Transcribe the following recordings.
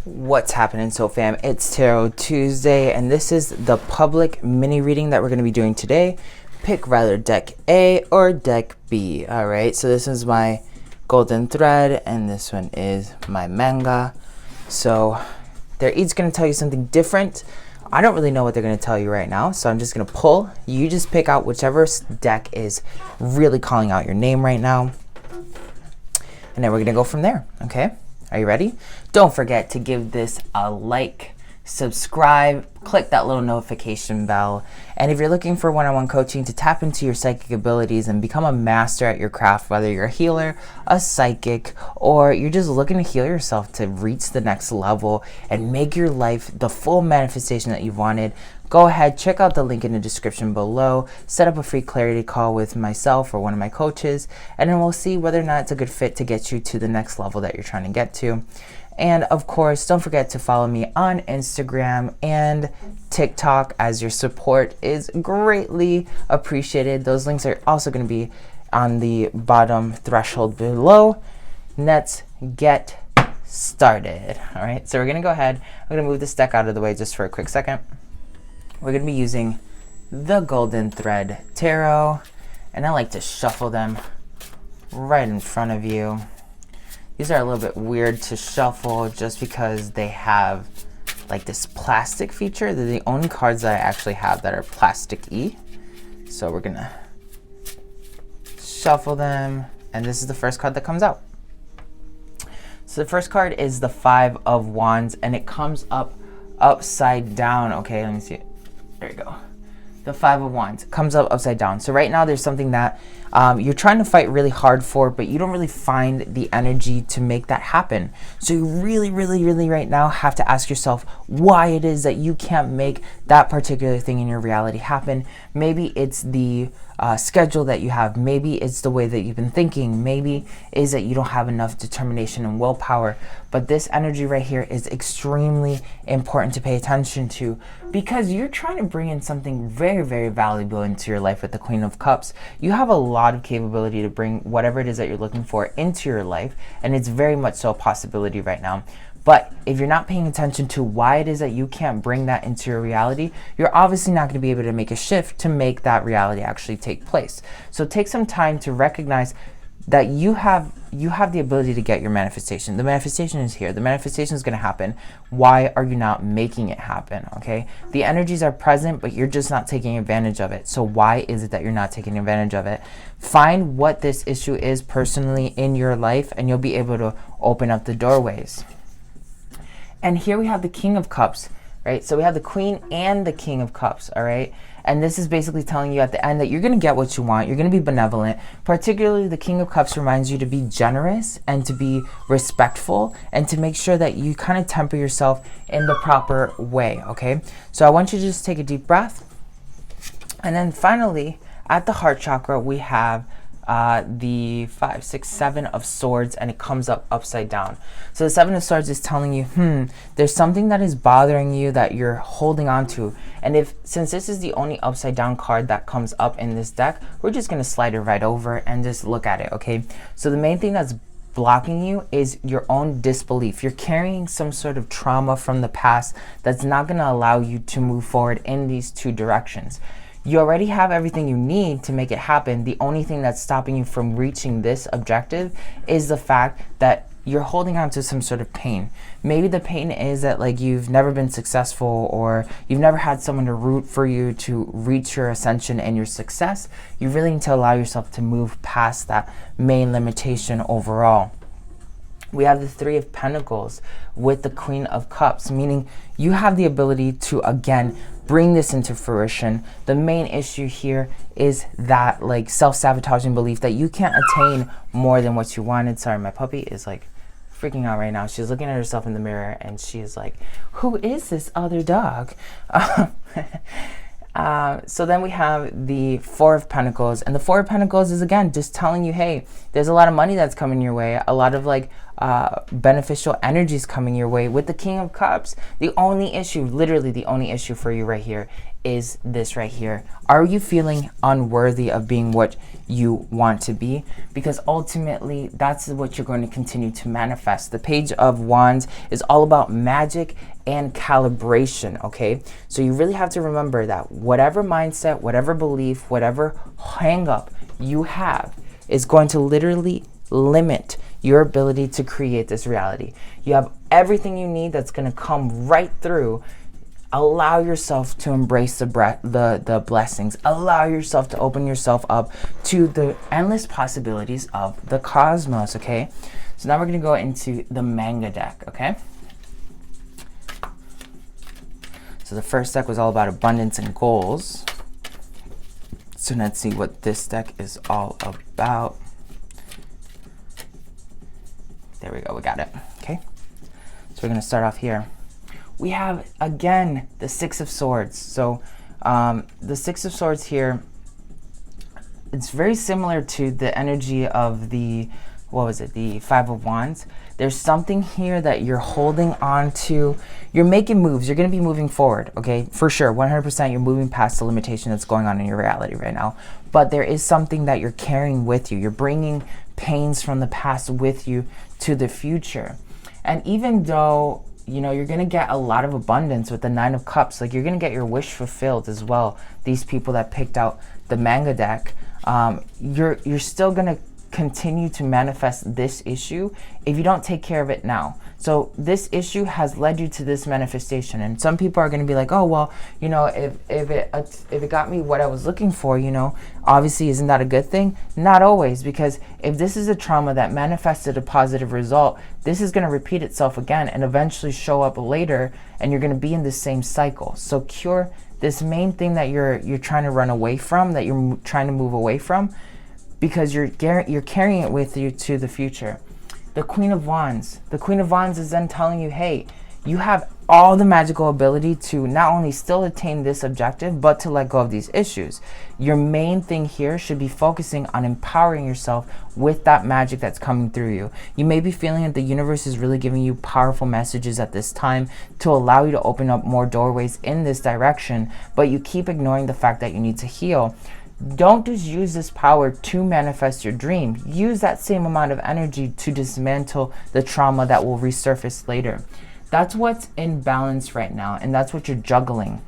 What's happening, so fam? It's Tarot Tuesday, and this is the public mini reading that we're going to be doing today. Pick rather deck A or deck B. All right, so this is my golden thread, and this one is my manga. So they're each going to tell you something different. I don't really know what they're going to tell you right now, so I'm just going to pull. You just pick out whichever deck is really calling out your name right now, and then we're going to go from there, okay? Are you ready? Don't forget to give this a like, subscribe, click that little notification bell. And if you're looking for one-on-one coaching to tap into your psychic abilities and become a master at your craft, whether you're a healer, a psychic, or you're just looking to heal yourself to reach the next level and make your life the full manifestation that you've wanted, go ahead, check out the link in the description below, set up a free clarity call with myself or one of my coaches, and then we'll see whether or not it's a good fit to get you to the next level that you're trying to get to. And of course, don't forget to follow me on Instagram and TikTok, as your support is greatly appreciated. Those links are also going to be on the bottom threshold below. Let's get started. All right, so we're going to go ahead. I'm going to move this deck out of the way just for a quick second. We're going to be using the Golden Thread Tarot, and I like to shuffle them right in front of you. These are a little bit weird to shuffle just because they have like this plastic feature. They're the only cards that I actually have that are plastic-y. So we're gonna shuffle them, and this is the first card that comes out. So the first card is the Five of Wands, and it comes up upside down. Okay, let me see it. There you go. The Five of Wands comes up upside down. So right now there's something that you're trying to fight really hard for, but you don't really find the energy to make that happen. So you really right now have to ask yourself why it is that you can't make that particular thing in your reality happen. Maybe it's the schedule that you have. Maybe it's the way that you've been thinking. Maybe is that you don't have enough determination and willpower. But this energy right here is extremely important to pay attention to, because you're trying to bring in something very valuable into your life with the Queen of Cups. You have a lot of capability to bring whatever it is that you're looking for into your life, and it's very much so a possibility right now. But if you're not paying attention to why it is that you can't bring that into your reality, you're obviously not going to be able to make a shift to make that reality actually take place. So take some time to recognize that you have the ability to get your manifestation. The manifestation is here. The manifestation is going to happen. Why are you not making it happen? Okay? The energies are present, but you're just not taking advantage of it. So why is it that you're not taking advantage of it? Find what this issue is personally in your life, and you'll be able to open up the doorways. And here we have the King of Cups, right? So we have the Queen and the King of Cups, all right? And this is basically telling you at the end that you're going to get what you want. You're going to be benevolent. Particularly the King of Cups reminds you to be generous and to be respectful and to make sure that you kind of temper yourself in the proper way, okay? So I want you to just take a deep breath. And then finally, at the heart chakra, we have the 5, 6, 7 of Swords, and it comes up upside down. So the 7 of Swords is telling you, there's something that is bothering you that you're holding on to. And since this is the only upside down card that comes up in this deck, we're just going to slide it right over and just look at it, okay? So the main thing that's blocking you is your own disbelief. You're carrying some sort of trauma from the past that's not going to allow you to move forward in these two directions. You already have everything you need to make it happen. The only thing that's stopping you from reaching this objective is the fact that you're holding on to some sort of pain. Maybe the pain is that like you've never been successful, or you've never had someone to root for you to reach your ascension and your success. You really need to allow yourself to move past that main limitation overall. We have the Three of Pentacles with the Queen of Cups, meaning you have the ability to, again, bring this into fruition. The main issue here is that like self-sabotaging belief that you can't attain more than what you wanted. Sorry, my puppy is like freaking out right now. She's looking at herself in the mirror and she's like, who is this other dog? So then we have the Four of Pentacles, and the Four of Pentacles is again just telling you, hey, there's a lot of money that's coming your way, a lot of like beneficial energies coming your way. With the King of Cups, the only issue, literally the only issue for you right here is this right here. Are you feeling unworthy of being what you want to be? Because ultimately, that's what you're going to continue to manifest. The Page of Wands is all about magic and calibration, okay? So you really have to remember that whatever mindset, whatever belief, whatever hang up you have is going to literally limit your ability to create this reality. You have everything you need that's going to come right through. Allow yourself to embrace the blessings. Allow yourself to open yourself up to the endless possibilities of the cosmos, okay? So now we're going to go into the Manga deck, okay? So the first deck was all about abundance and goals. So let's see what this deck is all about. There we go, we got it, okay? So we're gonna start off here. We have, again, the Six of Swords. So the Six of Swords here, it's very similar to the energy of the, the Five of Wands. There's something here that you're holding on to. You're making moves. You're going to be moving forward, okay? For sure, 100% you're moving past the limitation that's going on in your reality right now. But there is something that you're carrying with you. You're bringing pains from the past with you to the future. And even though, you know, you're going to get a lot of abundance with the Nine of Cups, like you're going to get your wish fulfilled as well. These people that picked out the Manga deck, you're still going to continue to manifest this issue if you don't take care of it now. So this issue has led you to this manifestation, and some people are going to be like, oh well, you know, if it got me what I was looking for, you know, obviously isn't that a good thing? Not always, because if this is a trauma that manifested a positive result, this is going to repeat itself again and eventually show up later, and you're going to be in the same cycle. So cure this main thing that you're trying to run away from, that you're trying to move away from, because you're carrying it with you to the future. The Queen of Wands. The Queen of Wands is then telling you, hey, you have all the magical ability to not only still attain this objective, but to let go of these issues. Your main thing here should be focusing on empowering yourself with that magic that's coming through you. You may be feeling that the universe is really giving you powerful messages at this time to allow you to open up more doorways in this direction, but you keep ignoring the fact that you need to heal. Don't just use this power to manifest your dream. Use that same amount of energy to dismantle the trauma that will resurface later. That's what's in balance right now, and that's what you're juggling.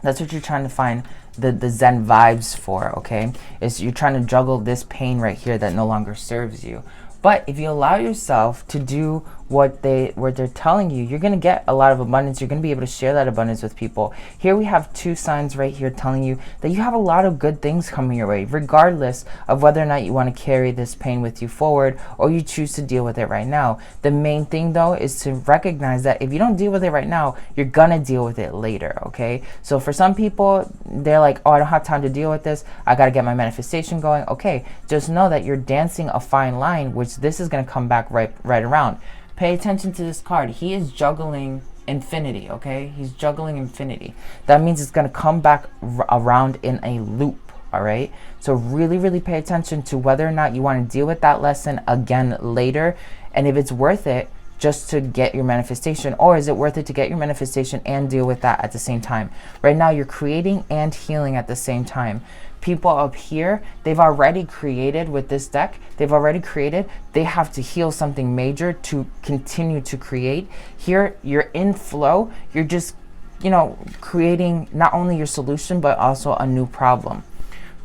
That's what you're trying to find the Zen vibes for, okay? Is you're trying to juggle this pain right here that no longer serves you. But if you allow yourself to do what they're telling you, you're going to get a lot of abundance. You're going to be able to share that abundance with people. Here we have two signs right here telling you that you have a lot of good things coming your way, regardless of whether or not you want to carry this pain with you forward or you choose to deal with it right now. The main thing, though, is to recognize that if you don't deal with it right now, you're going to deal with it later, okay? So for some people, they're like, oh, I don't have time to deal with this. I got to get my manifestation going. Okay, just know that you're dancing a fine line, which this is going to come back right around. Pay attention to this card. He is juggling infinity, okay? He's juggling infinity. That means it's going to come back around in a loop, all right? So really, really pay attention to whether or not you want to deal with that lesson again later, and if it's worth it just to get your manifestation, or is it worth it to get your manifestation and deal with that at the same time? Right now, you're creating and healing at the same time. People up here, they've already created with this deck. They have to heal something major to continue to create. Here, you're in flow. You're just, you know, creating not only your solution, but also a new problem.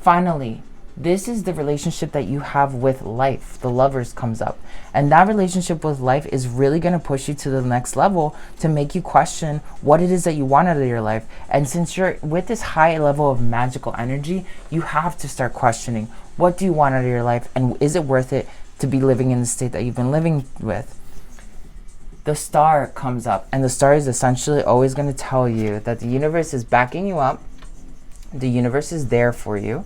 Finally, this is the relationship that you have with life. The Lovers comes up. And that relationship with life is really going to push you to the next level to make you question what it is that you want out of your life. And since you're with this high level of magical energy, you have to start questioning, what do you want out of your life? And is it worth it to be living in the state that you've been living with? The Star comes up. And the Star is essentially always going to tell you that the universe is backing you up. The universe is there for you.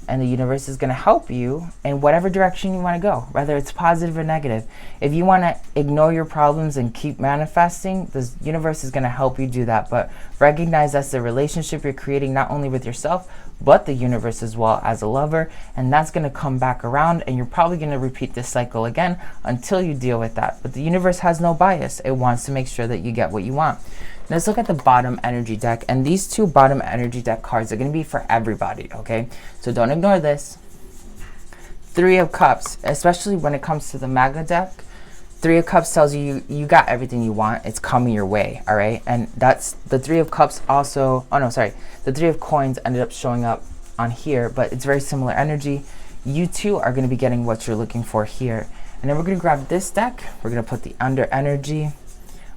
And the universe is going to help you in whatever direction you want to go, whether it's positive or negative. If you want to ignore your problems and keep manifesting, the universe is going to help you do that. But recognize that's the relationship you're creating not only with yourself, but the universe as well as a lover, and that's going to come back around, and you're probably going to repeat this cycle again until you deal with that. But the universe has no bias. It wants to make sure that you get what you want. Let's look at the bottom energy deck, and these two bottom energy deck cards are going to be for everybody, okay? So don't ignore this. Three of Cups, especially when it comes to the Manga deck. Three of Cups tells you you got everything you want. It's coming your way, all right? And that's the Three of Cups also, oh no, sorry. The Three of Coins ended up showing up on here, but it's very similar energy. You too are going to be getting what you're looking for here. And then we're going to grab this deck. We're going to put the under energy.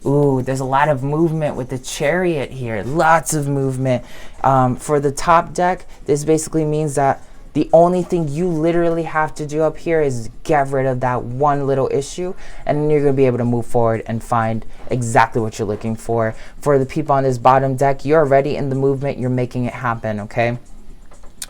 Ooh, there's a lot of movement with the Chariot here. Lots of movement. For the top deck, this basically means that the only thing you literally have to do up here is get rid of that one little issue, and then you're going to be able to move forward and find exactly what you're looking for. For the people on this bottom deck, you're already in the movement. You're making it happen, okay?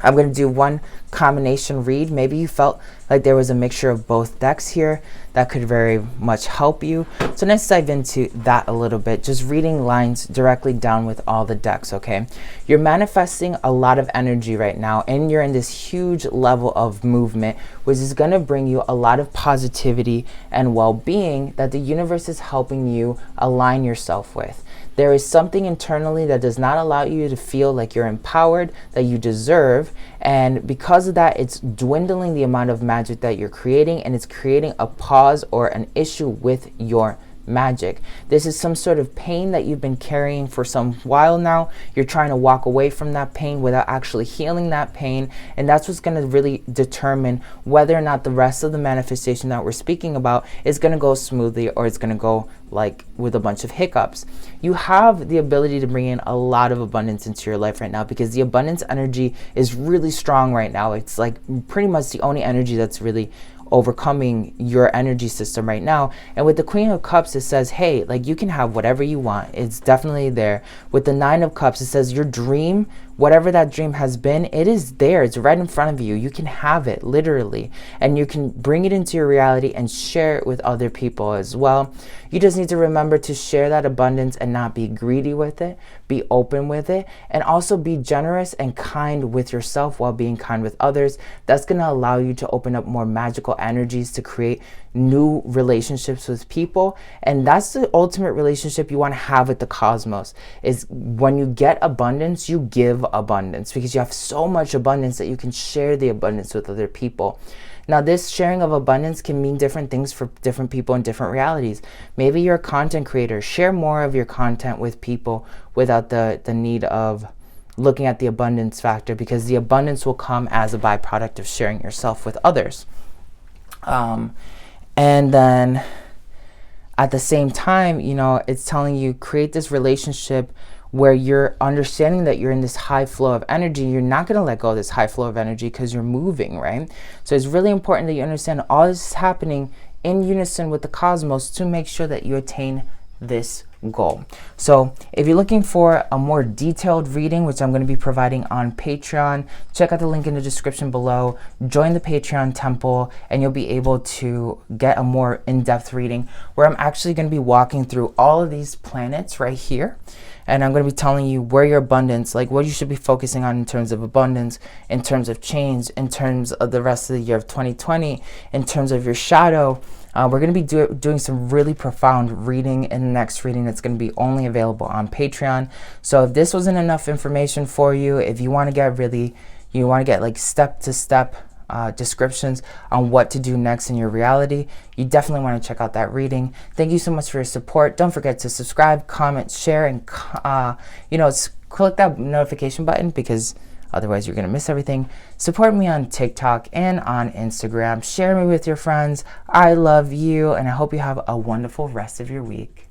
I'm going to do one combination read. Maybe you felt like there was a mixture of both decks here. That could very much help you. So let's dive into that a little bit. Just reading lines directly down with all the decks, okay? You're manifesting a lot of energy right now, and you're in this huge level of movement, which is going to bring you a lot of positivity and well-being that the universe is helping you align yourself with. There is something internally that does not allow you to feel like you're empowered, that you deserve, and because of that, it's dwindling the amount of magic that you're creating, and it's creating a pause or an issue with your magic. This is some sort of pain that you've been carrying for some while now. You're trying to walk away from that pain without actually healing that pain, and that's what's going to really determine whether or not the rest of the manifestation that we're speaking about is going to go smoothly or it's going to go like with a bunch of hiccups. You have the ability to bring in a lot of abundance into your life right now because the abundance energy is really strong right now. It's like pretty much the only energy that's really overcoming your energy system right now. And with the Queen of Cups, it says, hey, like you can have whatever you want. It's definitely there. With the Nine of Cups, it says your dream, whatever that dream has been, it is there. It's right in front of you. You can have it literally, and you can bring it into your reality and share it with other people as well. You just need to remember to share that abundance and not be greedy with it. Be open with it, and also be generous and kind with yourself while being kind with others. That's going to allow you to open up more magical energies to create new relationships with people. And that's the ultimate relationship you want to have with the cosmos, is when you get abundance, you give abundance, because you have so much abundance that you can share the abundance with other people. Now, this sharing of abundance can mean different things for different people in different realities. Maybe you're a content creator. Share more of your content with people without the need of looking at the abundance factor, because the abundance will come as a byproduct of sharing yourself with others. And then at the same time, you know, it's telling you create this relationship where you're understanding that you're in this high flow of energy. You're not going to let go of this high flow of energy because you're moving, right? So it's really important that you understand all this is happening in unison with the cosmos to make sure that you attain this goal. So if you're looking for a more detailed reading, which I'm going to be providing on Patreon, check out the link in the description below. Join the Patreon temple, and you'll be able to get a more in-depth reading where I'm actually going to be walking through all of these planets right here. And I'm going to be telling you where your abundance, like what you should be focusing on in terms of abundance, in terms of change, in terms of the rest of the year of 2020, in terms of your shadow. We're going to be doing some really profound reading in the next reading that's going to be only available on Patreon. So if this wasn't enough information for you, if you want to get like step-to-step descriptions on what to do next in your reality, you definitely want to check out that reading. Thank you so much for your support. Don't forget to subscribe, comment, share, and click that notification button, because otherwise you're going to miss everything. Support me on TikTok and on Instagram. Share me with your friends. I love you, and I hope you have a wonderful rest of your week.